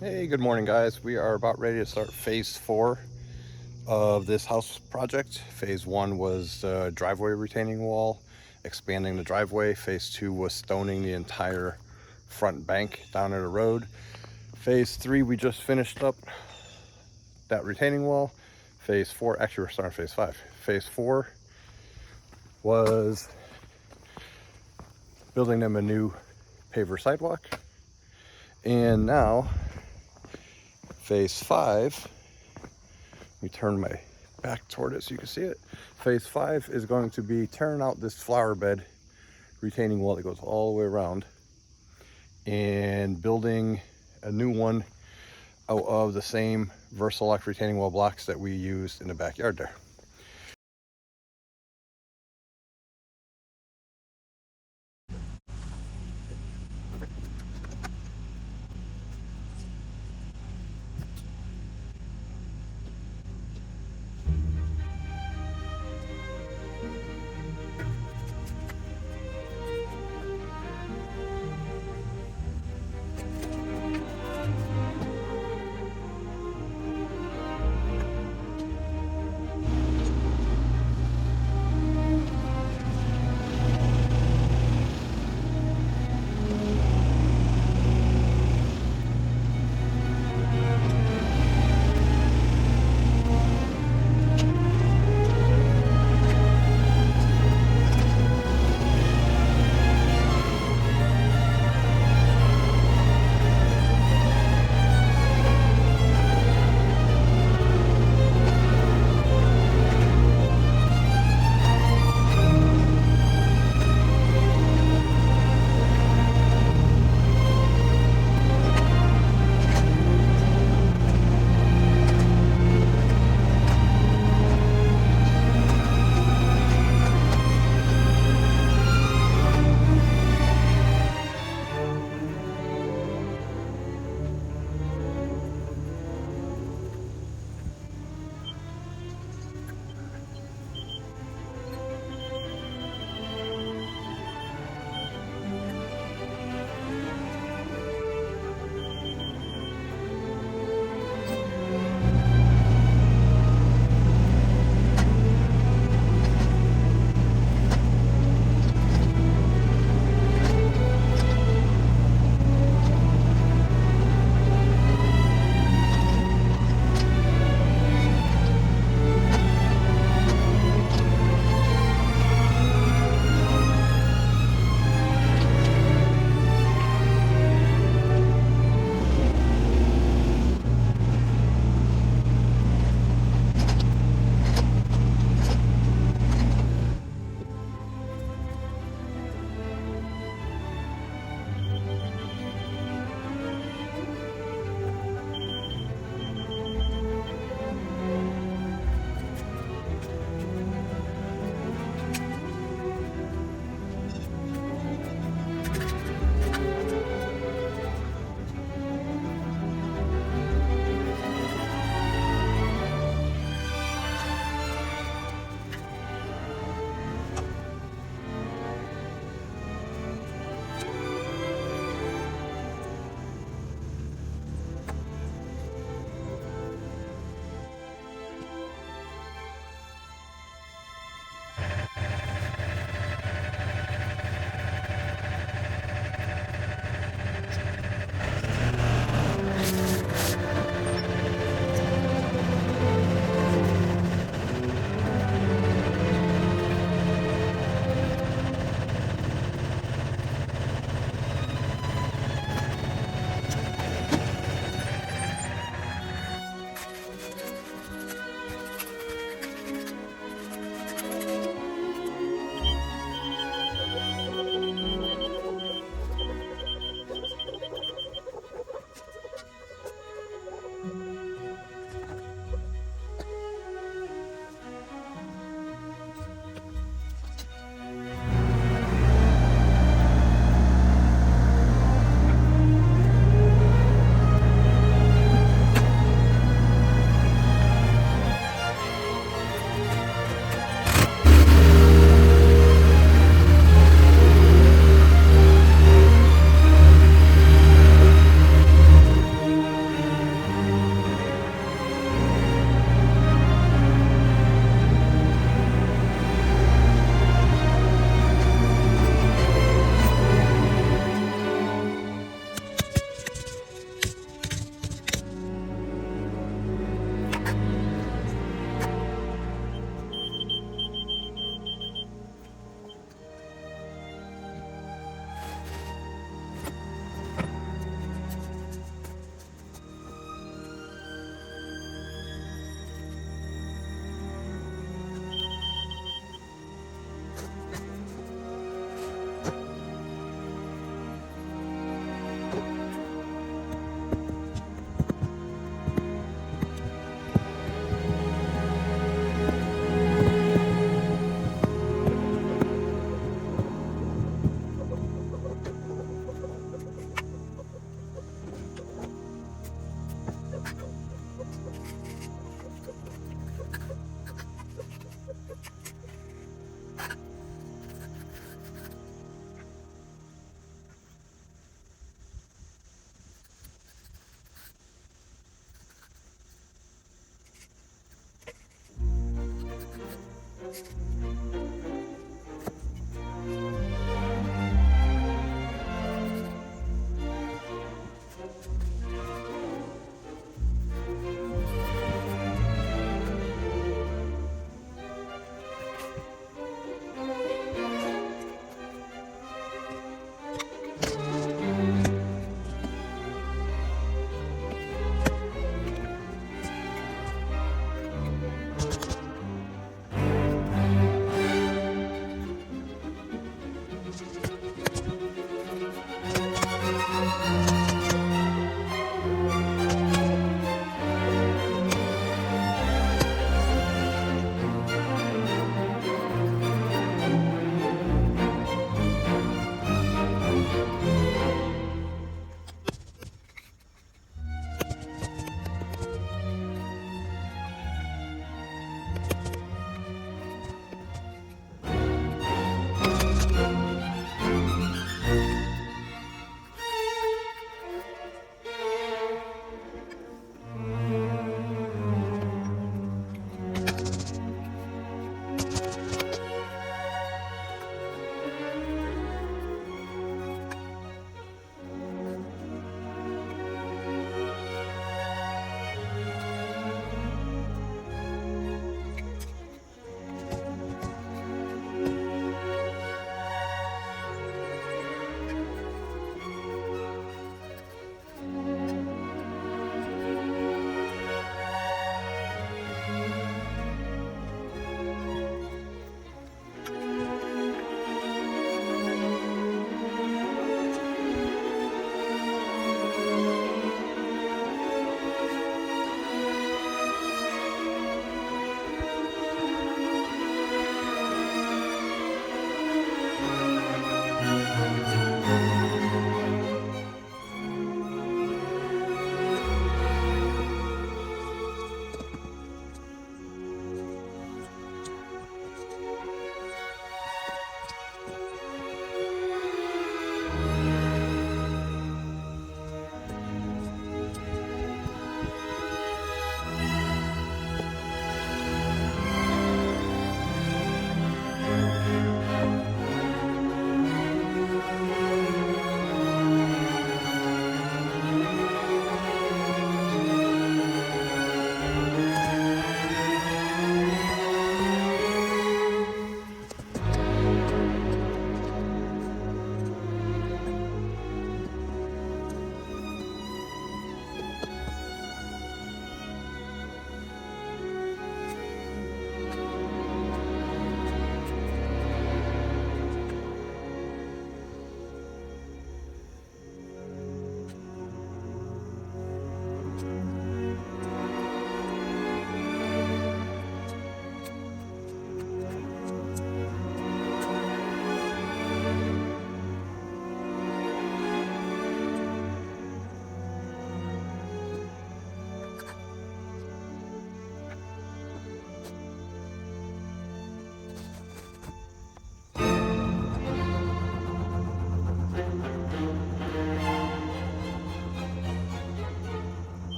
Hey, good morning, guys. We are about ready to start phase 4 of this house project. Phase 1 was driveway retaining wall, expanding the driveway. Phase 2 was stoning the entire front bank down at the road. Phase 3, we just finished up that retaining wall. Phase 4, actually, we're starting phase 5. Phase 4 was building them a new paver sidewalk. And now, phase 5, let me turn my back toward it so you can see it. Phase 5 is going to be tearing out this flower bed retaining wall that goes all the way around and building a new one out of the same VERSA-LOK retaining wall blocks that we used in the backyard there.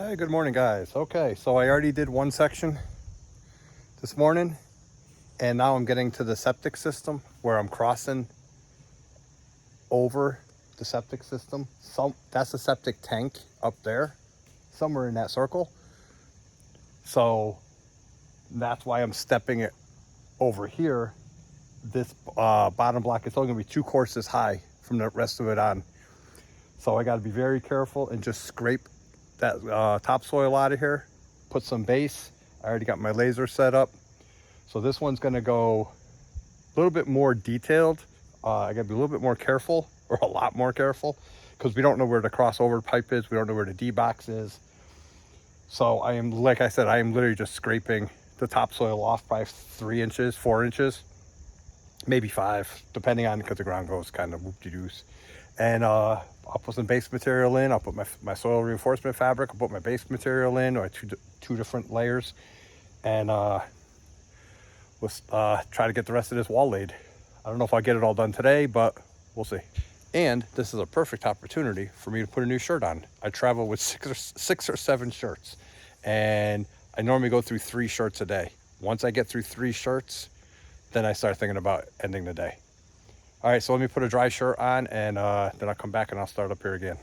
Hey, good morning, guys. Okay, so I already did one section this morning, and now I'm getting to the septic system where I'm crossing over the septic system. That's the septic tank up there, somewhere in that circle. So that's why I'm stepping it over here. This bottom block is only gonna be 2 courses high from the rest of it on. So I gotta be very careful and just scrape that topsoil out of here, put some base. I already got my laser set up. So this one's gonna go a little bit more detailed. I gotta be a little bit more careful, or a lot more careful, because we don't know where the crossover pipe is. We don't know where the D box is. So I am, like I said, I am literally just scraping the topsoil off by 3 inches, 4 inches, maybe 5, depending on, because the ground goes kind of whoop-de-doos. And I'll put some base material in. I'll put my soil reinforcement fabric. I'll put my base material in, or two different layers. And we'll try to get the rest of this wall laid. I don't know if I'll get it all done today, but we'll see. And this is a perfect opportunity for me to put a new shirt on. I travel with 6 or 7 shirts, and I normally go through 3 shirts a day. Once I get through 3 shirts, then I start thinking about ending the day. All right, so let me put a dry shirt on, and then I'll come back and I'll start up here again.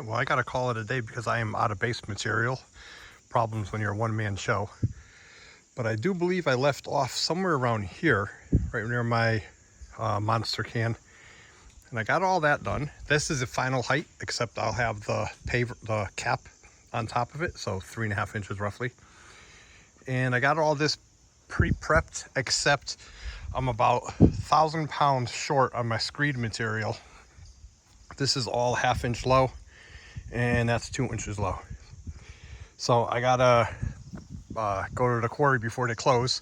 Well, I gotta call it a day because I am out of base material. Problems when you're a one-man show. But I do believe I left off somewhere around here, right near my monster can. And I got all that done. This is the final height, except I'll have the cap on top of it, so 3.5 inches roughly. And I got all this pre-prepped, except I'm about 1,000 pounds short on my screed material. This is all 1/2 inch low, and that's 2 inches low. So I gotta go to the quarry before they close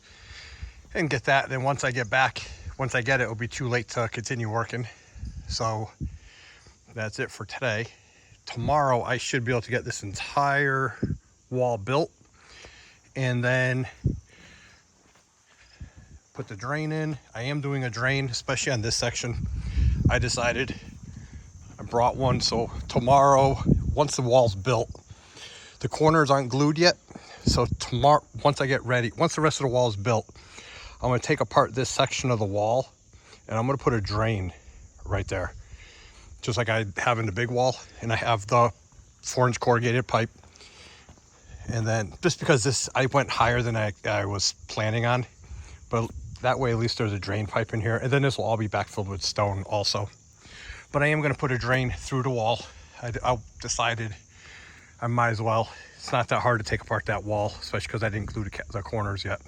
and get that. Then once I get it, it'll be too late to continue working. So that's it for today. Tomorrow I should be able to get this entire wall built and then put the drain in. I am doing a drain, especially on this section. I brought one, so tomorrow, once the wall's built, the corners aren't glued yet. So tomorrow, once the rest of the wall is built, I'm gonna take apart this section of the wall and I'm gonna put a drain right there, just like I have in the big wall. And I have the 4-inch corrugated pipe. And then just because I went higher than I was planning on, but that way at least there's a drain pipe in here. And then this will all be backfilled with stone also. But I am gonna put a drain through the wall. I decided I might as well. It's not that hard to take apart that wall, especially because I didn't glue the corners yet.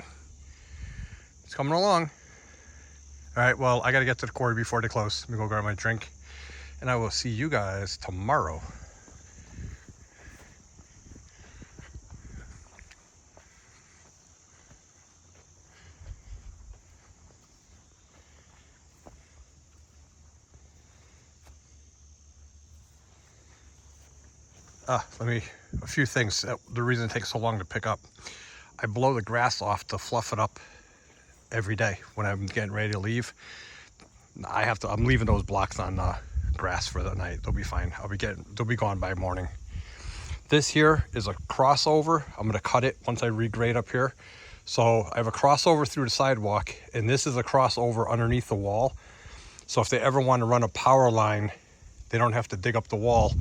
It's coming along. All right, well, I got to get to the quarry before they close. Let me go grab my drink, and I will see you guys tomorrow. A few things. The reason it takes so long to pick up. I blow the grass off to fluff it up every day when I'm getting ready to leave. I'm leaving those blocks on grass for the night. They'll be fine. They'll be gone by morning. This here is a crossover. I'm gonna cut it once I regrade up here. So I have a crossover through the sidewalk, and this is a crossover underneath the wall. So if they ever want to run a power line, they don't have to dig up the wall.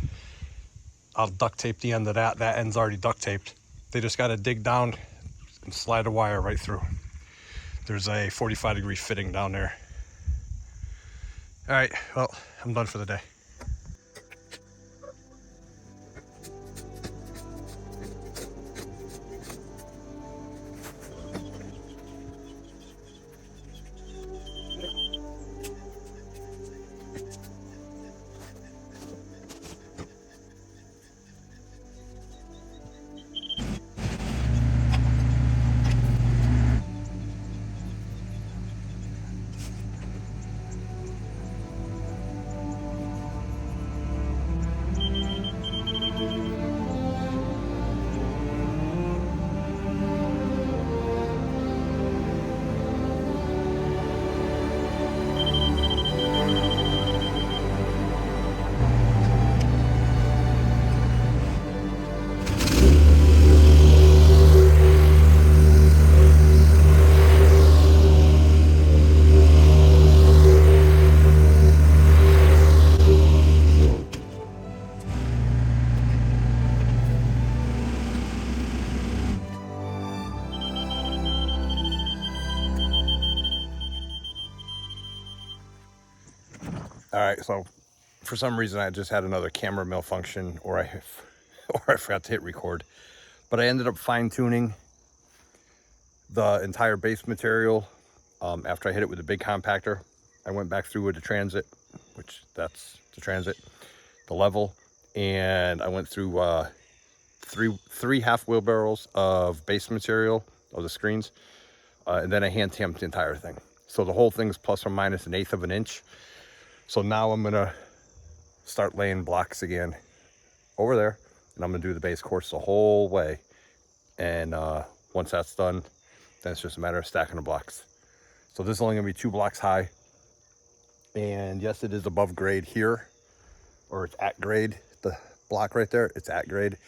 I'll duct tape the end of that. That end's already duct taped. They just got to dig down and slide a wire right through. There's a 45-degree fitting down there. All right, well, I'm done for the day. All right, so for some reason I just had another camera malfunction, or I forgot to hit record. But I ended up fine-tuning the entire base material after I hit it with a big compactor. I went back through with the transit, which that's the transit, the level, and I went through three half wheelbarrows of base material of the screens, and then I hand tamped the entire thing. So the whole thing's plus or minus 1/8 of an inch. So now I'm gonna start laying blocks again over there, and I'm gonna do the base course the whole way. And once that's done, then it's just a matter of stacking the blocks. So this is only gonna be 2 blocks high. And yes, it is above grade here, or it's at grade. The block right there, it's at grade.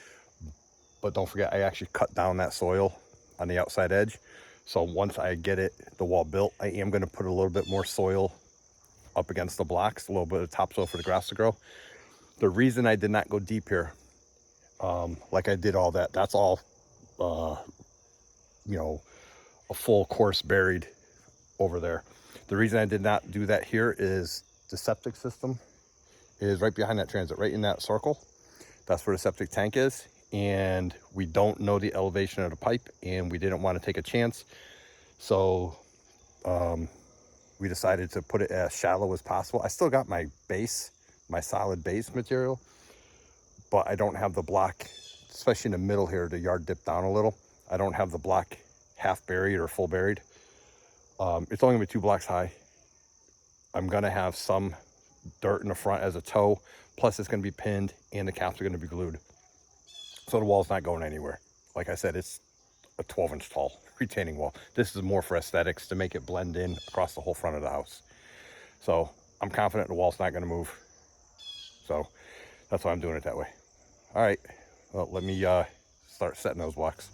But don't forget, I actually cut down that soil on the outside edge. So once I get the wall built, I am gonna put a little bit more soil up against the blocks, a little bit of topsoil for the grass to grow. The reason I did not go deep here, like I did all that, that's all, you know, a full course buried over there. The reason I did not do that here is the septic system is right behind that transit, right in that circle. That's where the septic tank is. And we don't know the elevation of the pipe, and we didn't want to take a chance. So we decided to put it as shallow as possible. I still got my base, my solid base material, but I don't have the block, especially in the middle here, the yard dipped down a little. I don't have the block half buried or full buried. It's only gonna be 2 blocks high. I'm gonna have some dirt in the front as a toe, plus it's gonna be pinned and the caps are gonna be glued. So the wall's not going anywhere. Like I said, it's a 12-inch tall retaining wall. This is more for aesthetics, to make it blend in across the whole front of the house. So I'm confident the wall's not gonna move. So that's why I'm doing it that way. All right, well, let me start setting those blocks.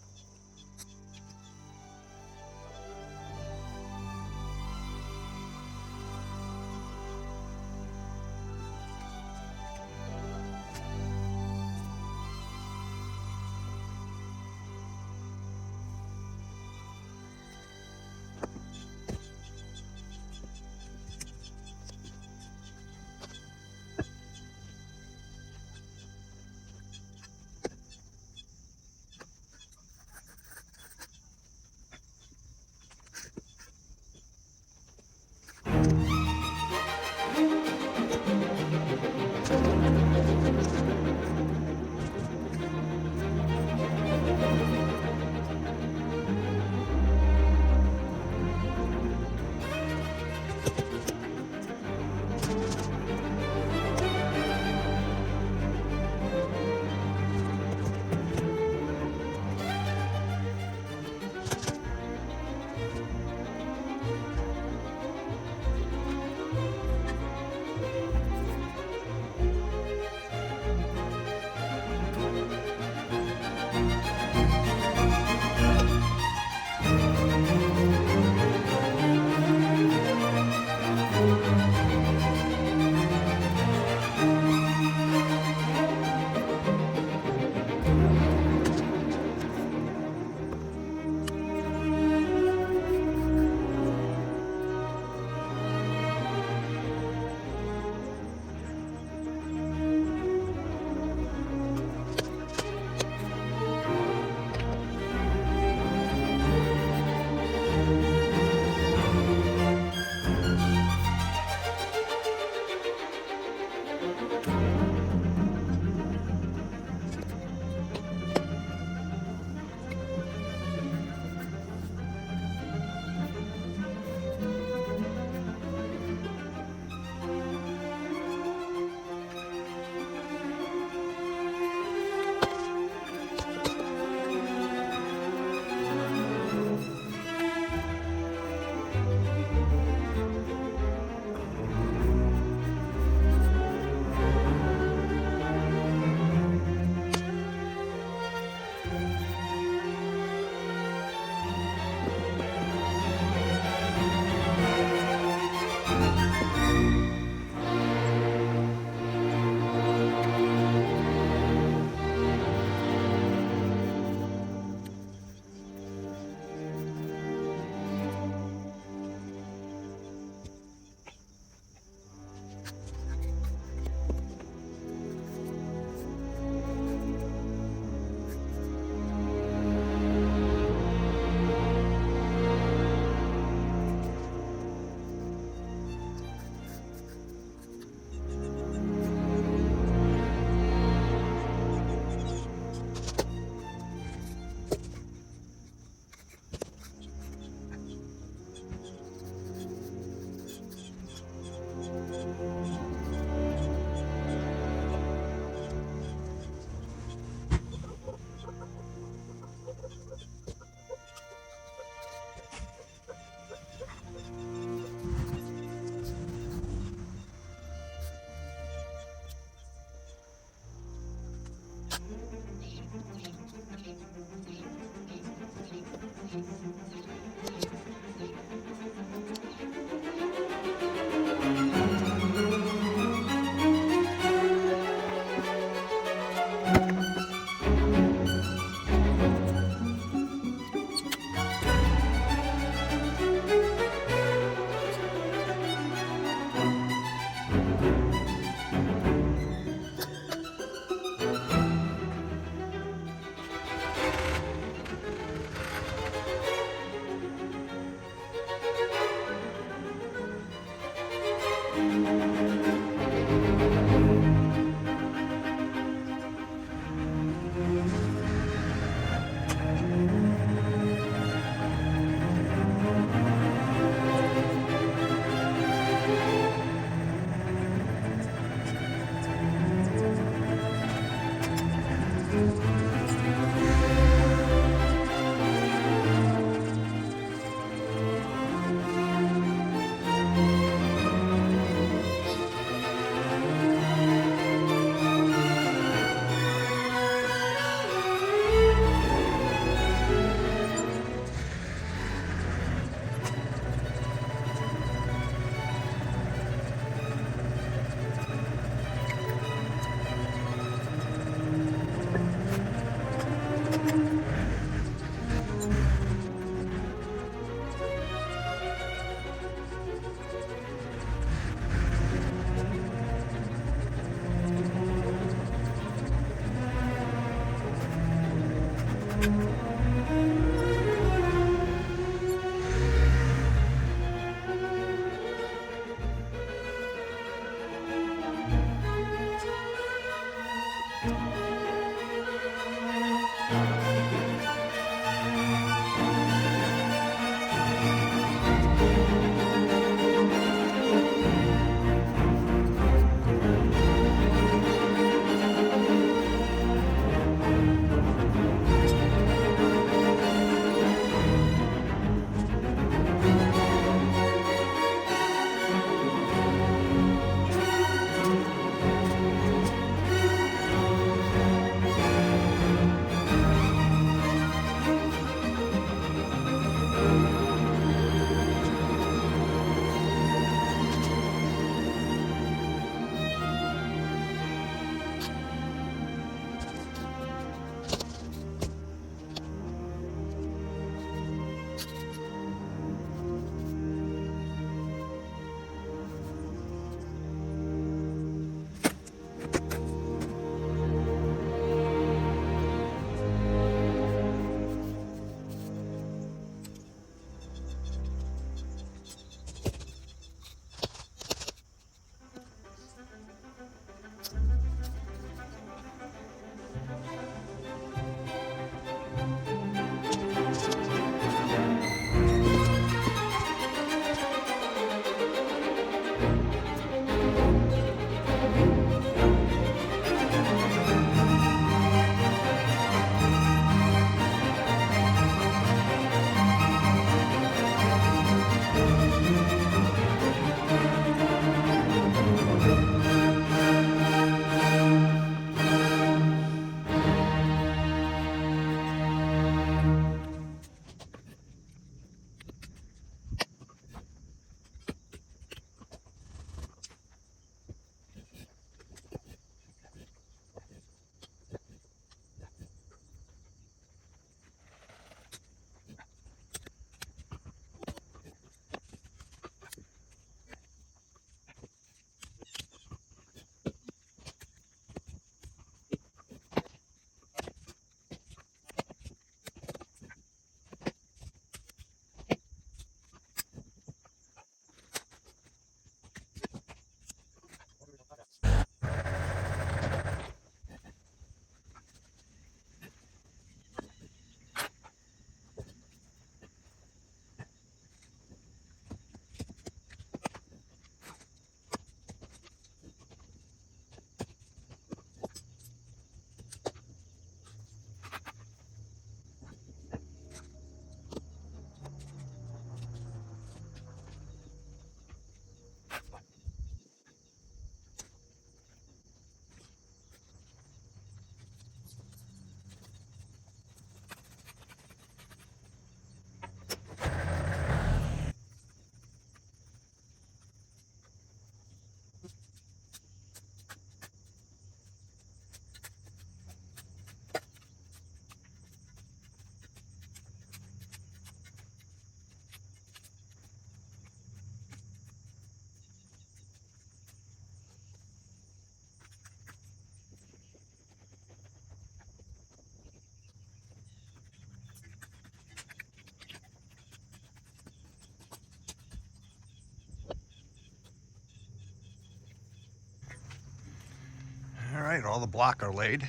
right, all the block are laid.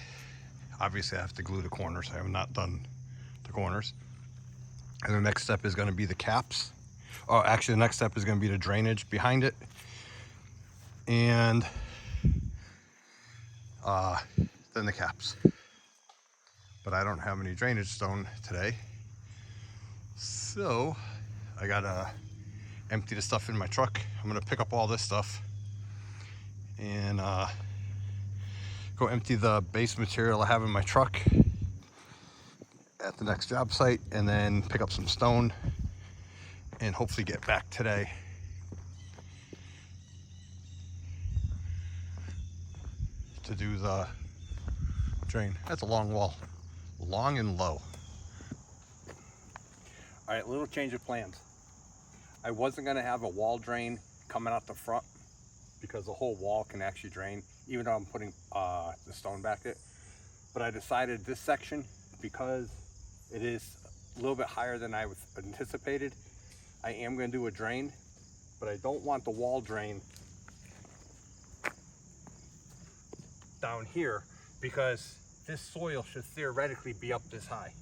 Obviously I have to glue the corners. I have not done the corners. And the next step is going to be the caps. Oh, actually the next step is going to be the drainage behind it. And then the caps. But I don't have any drainage stone today. So I gotta empty the stuff in my truck. I'm gonna pick up all this stuff and go empty the base material I have in my truck at the next job site, and then pick up some stone and hopefully get back today. To do the drain. That's a long wall, long and low. All right, little change of plans. I wasn't gonna have a wall drain coming out the front because the whole wall can actually drain, even though I'm putting the stone back it. But I decided this section, because it is a little bit higher than I anticipated, I am gonna do a drain, but I don't want the wall drain down here because this soil should theoretically be up this high.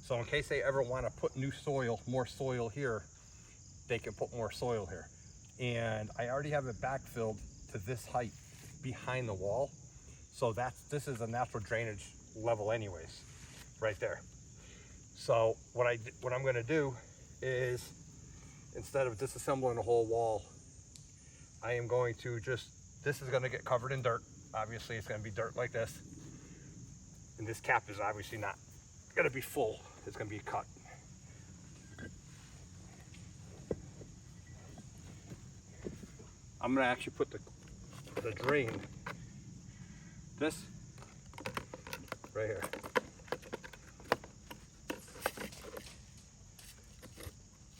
So in case they ever want to put new soil, more soil here, they can put more soil here. And I already have it backfilled to this height behind the wall. So this is a natural drainage level anyways, right there. So what I'm gonna do is, instead of disassembling the whole wall, I am going to this is gonna get covered in dirt. Obviously it's gonna be dirt like this. And this cap is obviously not gonna be full, it's gonna be cut. I'm gonna actually put the drain, this right here.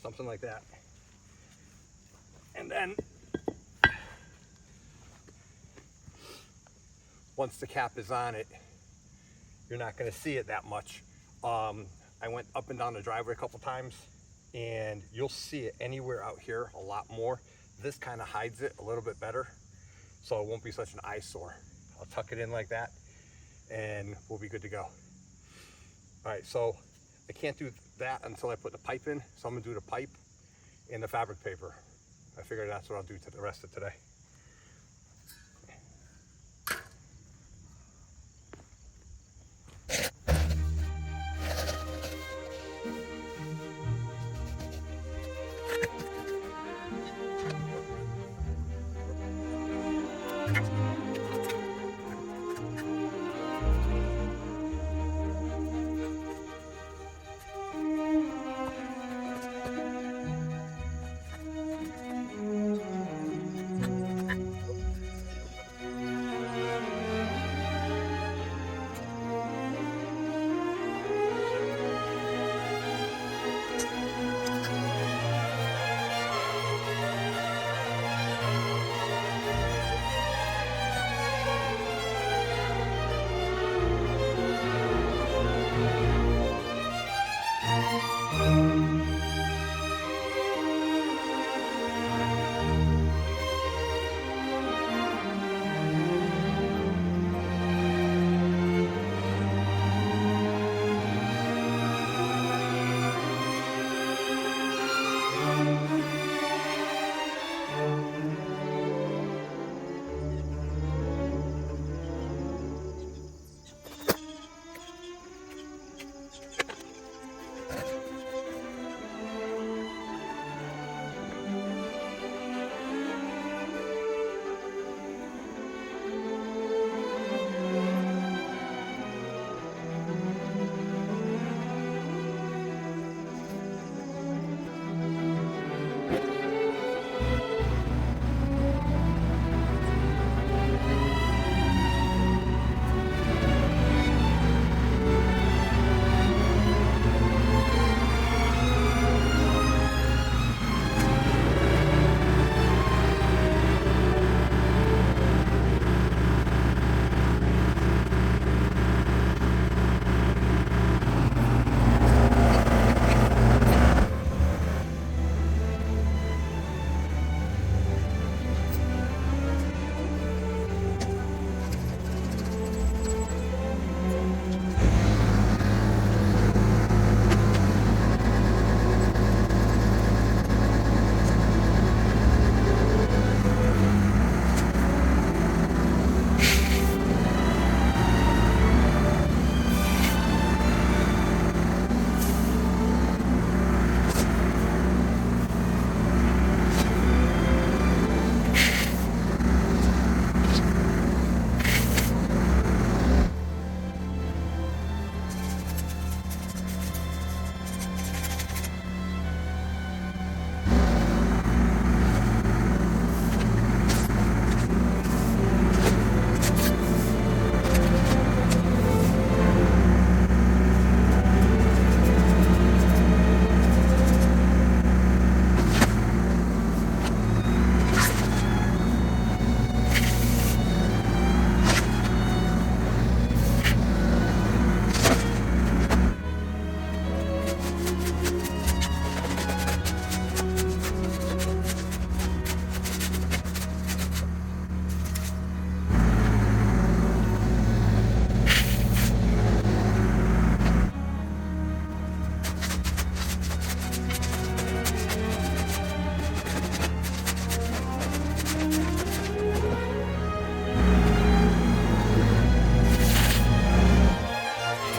Something like that. And then once the cap is on it, you're not gonna see it that much. I went up and down the driveway a couple times and you'll see it anywhere out here a lot more. This kind of hides it a little bit better, so it won't be such an eyesore. I'll tuck it in like that and we'll be good to go. All right, so I can't do that until I put the pipe in, so I'm gonna do the pipe and the fabric paper. I figured that's what I'll do to the rest of today.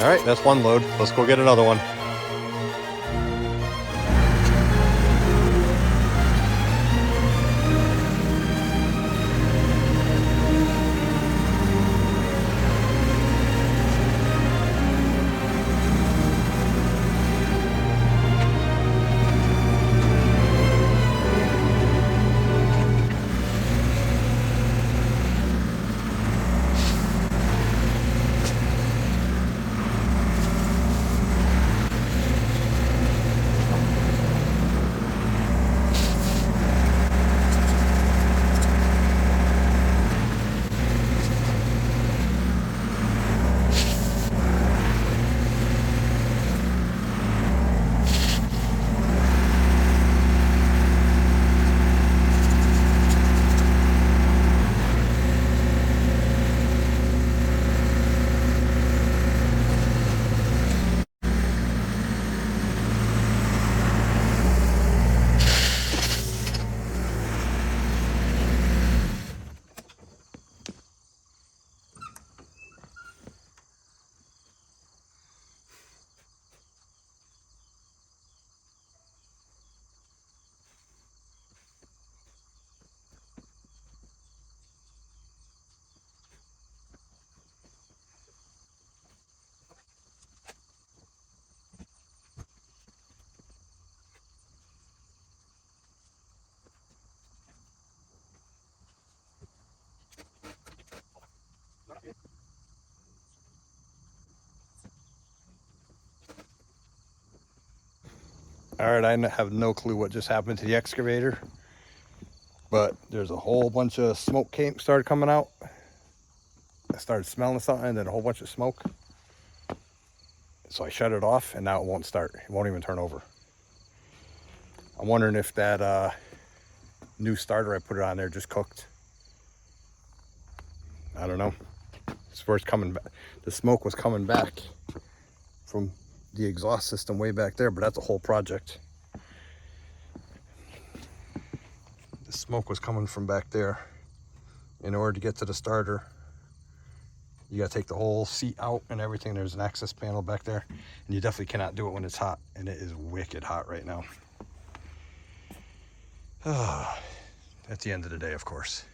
All right, that's one load. Let's go get another one. All right, I have no clue what just happened to the excavator, but there's a whole bunch of smoke started coming out. I started smelling something and then a whole bunch of smoke. So I shut it off and now it won't start. It won't even turn over. I'm wondering if that new starter I put it on there just cooked. I don't know. It's where it's coming back. The smoke was coming back from the exhaust system way back there, but that's a whole project. The smoke was coming from back there. In order to get to the starter, you got to take the whole seat out and everything. There's an access panel back there, and you definitely cannot do it when it's hot, and it is wicked hot right now. At the end of the day, of course.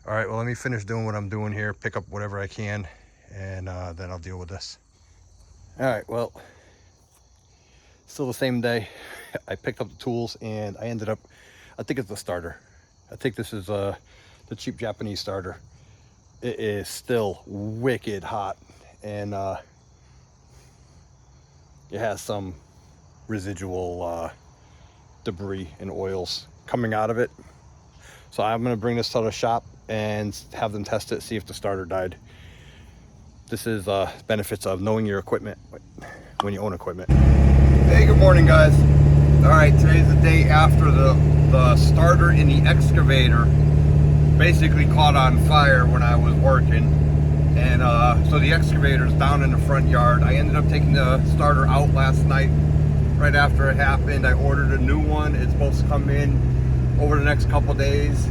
All right, well, let me finish doing what I'm doing here, pick up whatever I can, and then I'll deal with this. All right, well, still the same day. I picked up the tools and I ended up, I think it's the starter. I think this is the cheap Japanese starter. It is still wicked hot, and it has some residual debris and oils coming out of it. So I'm gonna bring this to the shop and have them test it, see if the starter died. This is benefits of knowing your equipment when you own equipment. Hey, good morning, guys. All right, today's the day after the starter in the excavator basically caught on fire when I was working. And so the excavator's down in the front yard. I ended up taking the starter out last night right after it happened. I ordered a new one. It's supposed to come in over the next couple days.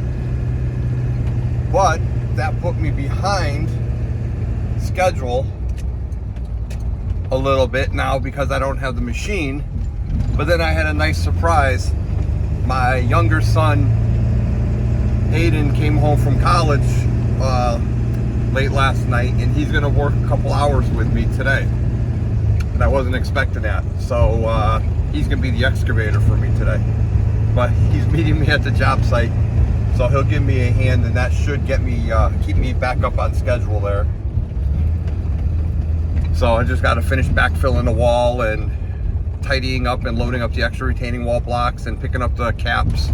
But that put me behind schedule a little bit now because I don't have the machine. But then I had a nice surprise. My younger son Hayden came home from college late last night, and he's gonna work a couple hours with me today, and I wasn't expecting that. So he's gonna be the excavator for me today, but he's meeting me at the job site, so he'll give me a hand, and that should get me keep me back up on schedule there. So I just got to finish backfilling the wall and tidying up and loading up the extra retaining wall blocks and picking up the caps.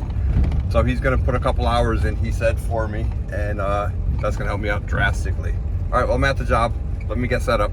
So he's going to put a couple hours in, he said, for me, and that's going to help me out drastically. All right, well, I'm at the job. Let me get set up.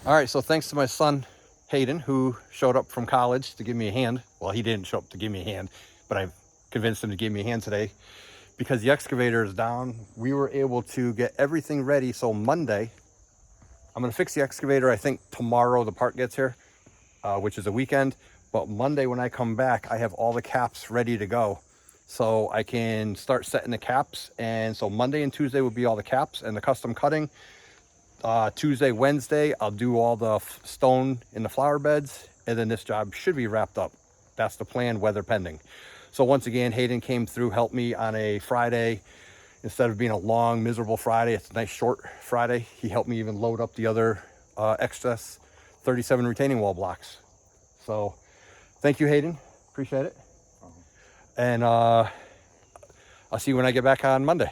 All right, so thanks to my son, Hayden, who showed up from college to give me a hand. Well, he didn't show up to give me a hand, but I convinced him to give me a hand today. Because the excavator is down, we were able to get everything ready. So Monday, I'm gonna fix the excavator. I think tomorrow the part gets here, which is a weekend. But Monday when I come back, I have all the caps ready to go. So I can start setting the caps. And so Monday and Tuesday will be all the caps and the custom cutting. Tuesday, Wednesday, I'll do all the stone in the flower beds, and then this job should be wrapped up. That's the plan, weather pending. So once again, Hayden came through, helped me on a Friday. Instead of being a long, miserable Friday, it's a nice short Friday. He helped me even load up the other excess 37 retaining wall blocks. So thank you, Hayden. Appreciate it. And I'll see you when I get back on Monday.